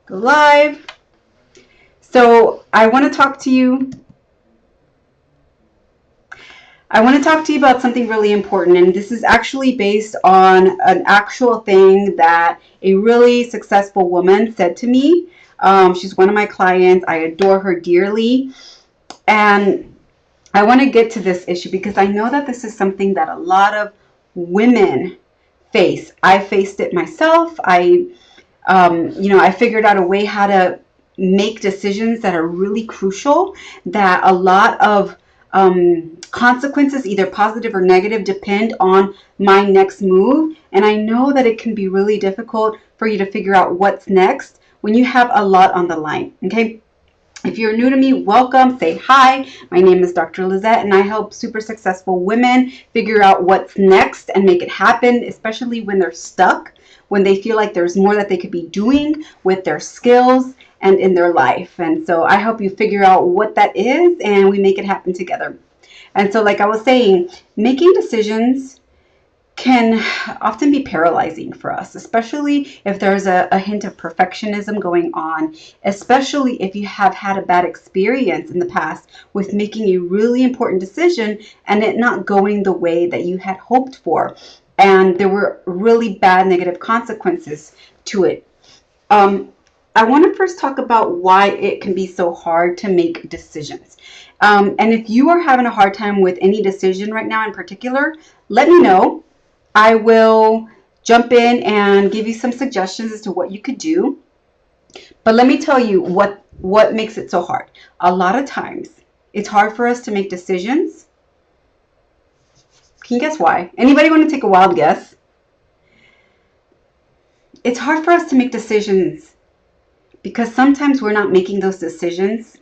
Go live. So I want to talk to you. I want to talk to you about something really important, and this is actually based on an actual thing that a really successful woman said to me. She's one of my clients. I adore her dearly, and I want to get to this issue because I know that this is something that a lot of women face. I faced it myself. I figured out a way how to make decisions that are really crucial, that a lot of consequences, either positive or negative, depend on my next move. And I know that it can be really difficult for you to figure out what's next when you have a lot on the line. Okay. If you're new to me, welcome. Say hi. My name is Dr. Lizette, and I help super successful women figure out what's next and make it happen, especially when they're stuck, when they feel like there's more that they could be doing with their skills and in their life. And so I help you figure out what that is, and we make it happen together. And so, like I was saying, making decisions can often be paralyzing for us, especially if there's a hint of perfectionism going on, especially if you have had a bad experience in the past with making a really important decision and it not going the way that you had hoped for. And there were really bad negative consequences to it. I want to first talk about why it can be so hard to make decisions. And if you are having a hard time with any decision right now in particular, let me know. I will jump in and give you some suggestions as to what you could do. But let me tell you what makes it so hard. A lot of times, it's hard for us to make decisions. Can you guess why? Anybody want to take a wild guess? It's hard for us to make decisions because sometimes we're not making those decisions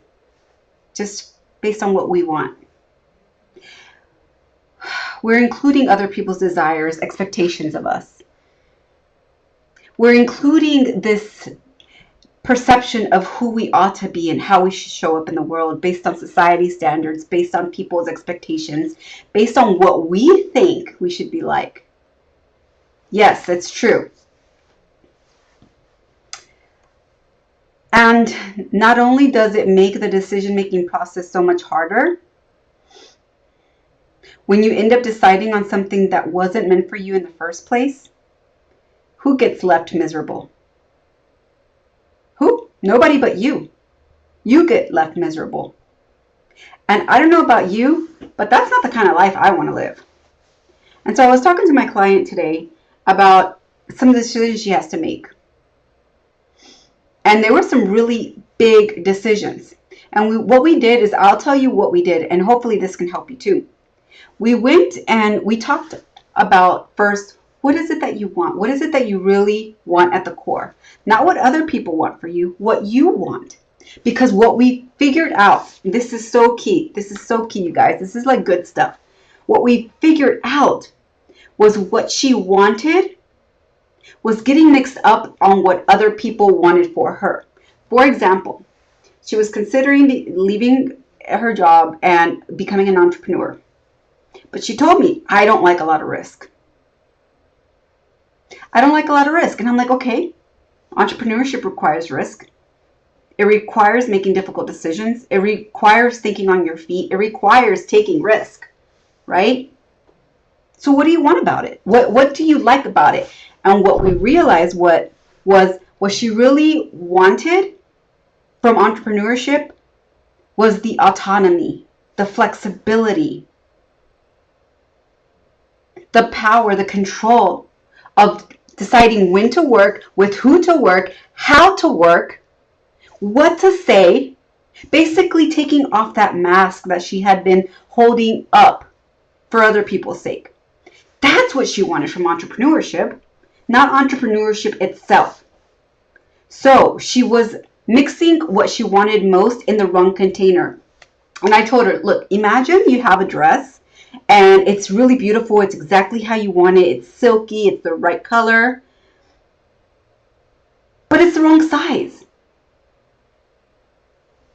just based on what we want. We're including other people's desires, expectations of us. We're including this perception of who we ought to be and how we should show up in the world based on society standards, based on people's expectations, based on what we think we should be like. Yes, that's true. And not only does it make the decision-making process so much harder, when you end up deciding on something that wasn't meant for you in the first place, who gets left miserable? Who? Nobody but you. You get left miserable. And I don't know about you, but that's not the kind of life I want to live. And so I was talking to my client today about some of the decisions she has to make. And there were some really big decisions. And what we did is, I'll tell you what we did, and hopefully this can help you too. We went and we talked about first, what is it that you want? What is it that you really want at the core? Not what other people want for you, what you want. Because what we figured out, this is so key. This is so key, you guys. This is like good stuff. What we figured out was what she wanted was getting mixed up on what other people wanted for her. For example, she was considering leaving her job and becoming an entrepreneur. But she told me, I don't like a lot of risk. I don't like a lot of risk. And I'm like, okay, entrepreneurship requires risk. It requires making difficult decisions. It requires thinking on your feet. It requires taking risk, right? So what do you want about it? What do you like about it? And what we realized what she really wanted from entrepreneurship was the autonomy, the flexibility, the power, the control of deciding when to work, with who to work, how to work, what to say, basically taking off that mask that she had been holding up for other people's sake. That's what she wanted from entrepreneurship, not entrepreneurship itself. So she was mixing what she wanted most in the wrong container. And I told her, look, imagine you have a dress and it's really beautiful. It's exactly how you want it. It's silky. It's the right color. But it's the wrong size.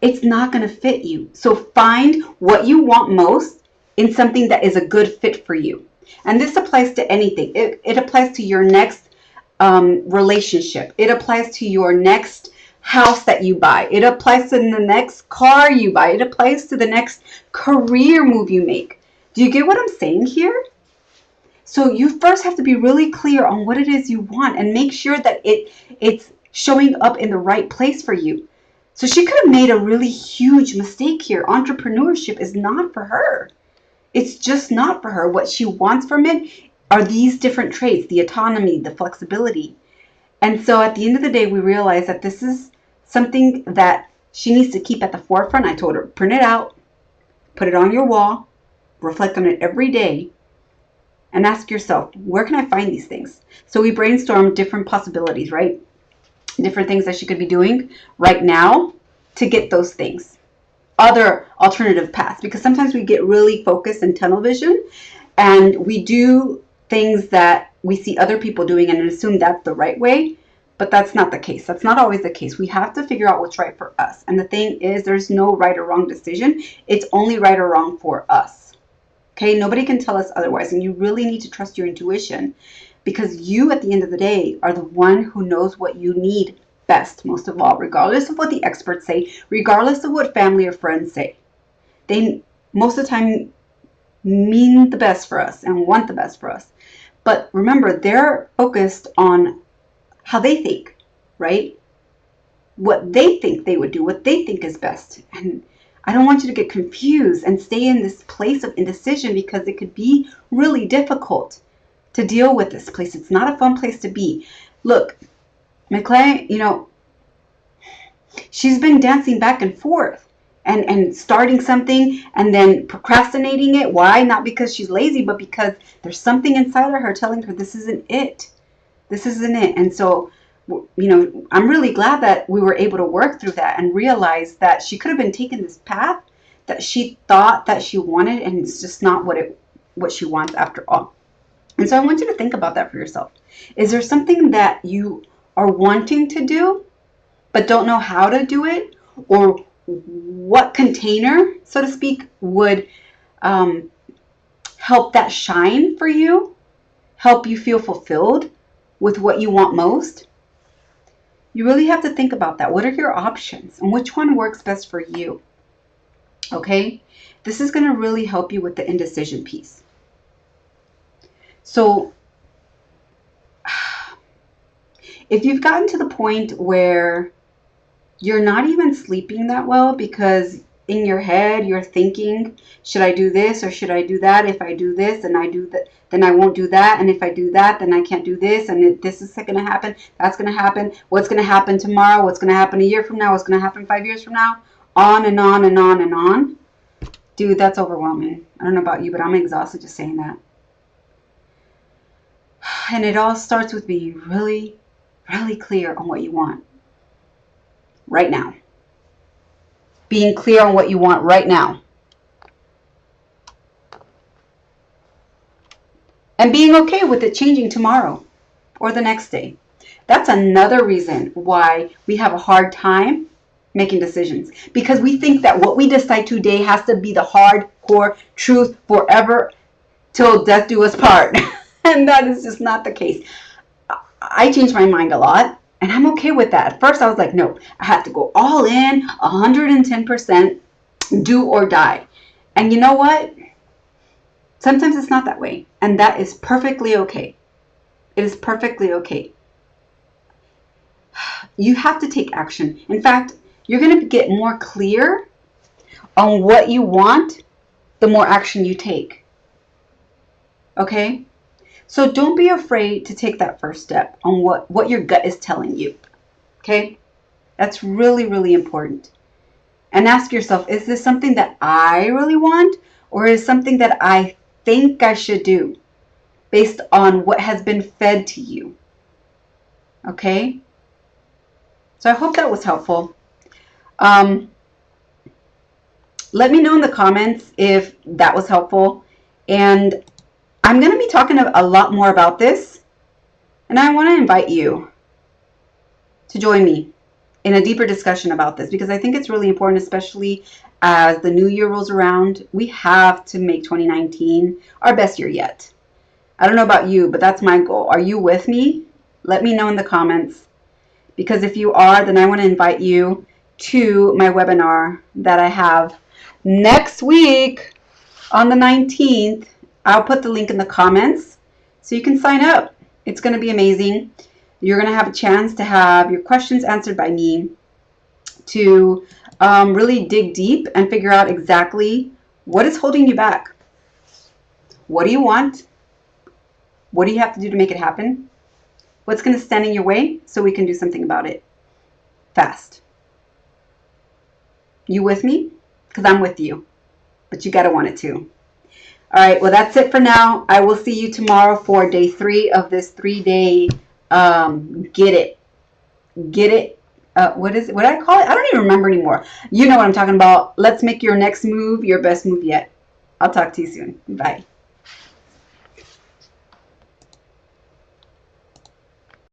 It's not going to fit you. So find what you want most in something that is a good fit for you. And this applies to anything. It applies to your next relationship. It applies to your next house that you buy. It applies to the next car you buy. It applies to the next career move you make. Do you get what I'm saying here? So you first have to be really clear on what it is you want and make sure that it's showing up in the right place for you. So she could have made a really huge mistake here. Entrepreneurship is not for her. It's just not for her. What she wants from it are these different traits, the autonomy, the flexibility. And so at the end of the day, we realized that this is something that she needs to keep at the forefront. I told her, print it out, put it on your wall, reflect on it every day, and ask yourself, where can I find these things? So we brainstormed different possibilities, right? Different things that she could be doing right now to get those things. Other alternative paths, because sometimes we get really focused in tunnel vision and we do things that we see other people doing and assume that's the right way, but that's not the case. That's not always the case. We have to figure out what's right for us. And the thing is, there's no right or wrong decision. It's only right or wrong for us. Okay, nobody can tell us otherwise, and you really need to trust your intuition, because you, at the end of the day, are the one who knows what you need best, most of all, regardless of what the experts say, regardless of what family or friends say. They, most of the time, mean the best for us and want the best for us. But remember, they're focused on how they think, right? What they think they would do, what they think is best. And I don't want you to get confused and stay in this place of indecision, because it could be really difficult to deal with this place. It's not a fun place to be. Look, my client, she's been dancing back and forth and starting something and then procrastinating it. Why? Not because she's lazy, but because there's something inside of her telling her this isn't it. This isn't it. And so, I'm really glad that we were able to work through that and realize that she could have been taking this path that she thought that she wanted, and it's just not what she wants after all. And so I want you to think about that for yourself. Is there something that you are wanting to do but don't know how to do it, or what container, so to speak, would help that shine for you, help you feel fulfilled with what you want most? You really have to think about that. What are your options and which one works best for you? Okay? This is going to really help you with the indecision piece. So if you've gotten to the point where you're not even sleeping that well because in your head you're thinking, should I do this or should I do that? If I do this and I do that, then I won't do that. And if I do that, then I can't do this. And this is going to happen. That's going to happen. What's going to happen tomorrow? What's going to happen a year from now? What's going to happen 5 years from now? On and on and on and on. Dude, that's overwhelming. I don't know about you, but I'm exhausted just saying that. And it all starts with being really, really clear on what you want right now. Being clear on what you want right now. And being okay with it changing tomorrow or the next day. That's another reason why we have a hard time making decisions. Because we think that what we decide today has to be the hardcore truth forever till death do us part. And that is just not the case. I change my mind a lot. And I'm okay with that. At first I was like, no, I have to go all in, 110%, do or die. And you know what? Sometimes it's not that way. And that is perfectly okay. It is perfectly okay. You have to take action. In fact, you're going to get more clear on what you want the more action you take. Okay? So don't be afraid to take that first step on what your gut is telling you. Okay? That's really, really important. And ask yourself, is this something that I really want? Or is it something that I think I should do based on what has been fed to you? Okay? So I hope that was helpful. Let me know in the comments if that was helpful. And I'm going to be talking a lot more about this, and I want to invite you to join me in a deeper discussion about this, because I think it's really important, especially as the new year rolls around. We have to make 2019 our best year yet. I don't know about you, but that's my goal. Are you with me? Let me know in the comments, Because if you are, then I want to invite you to my webinar that I have next week on the 19th. I'll put the link in the comments so you can sign up. It's going to be amazing. You're going to have a chance to have your questions answered by me, to really dig deep and figure out exactly what is holding you back. What do you want? What do you have to do to make it happen? What's going to stand in your way so we can do something about it fast? You with me? Because I'm with you, but you got to want it too. All right, well, that's it for now. I will see you tomorrow for day 3 of this 3-day get it. What is it? What did I call it? I don't even remember anymore. You know what I'm talking about. Let's make your next move your best move yet. I'll talk to you soon. Bye.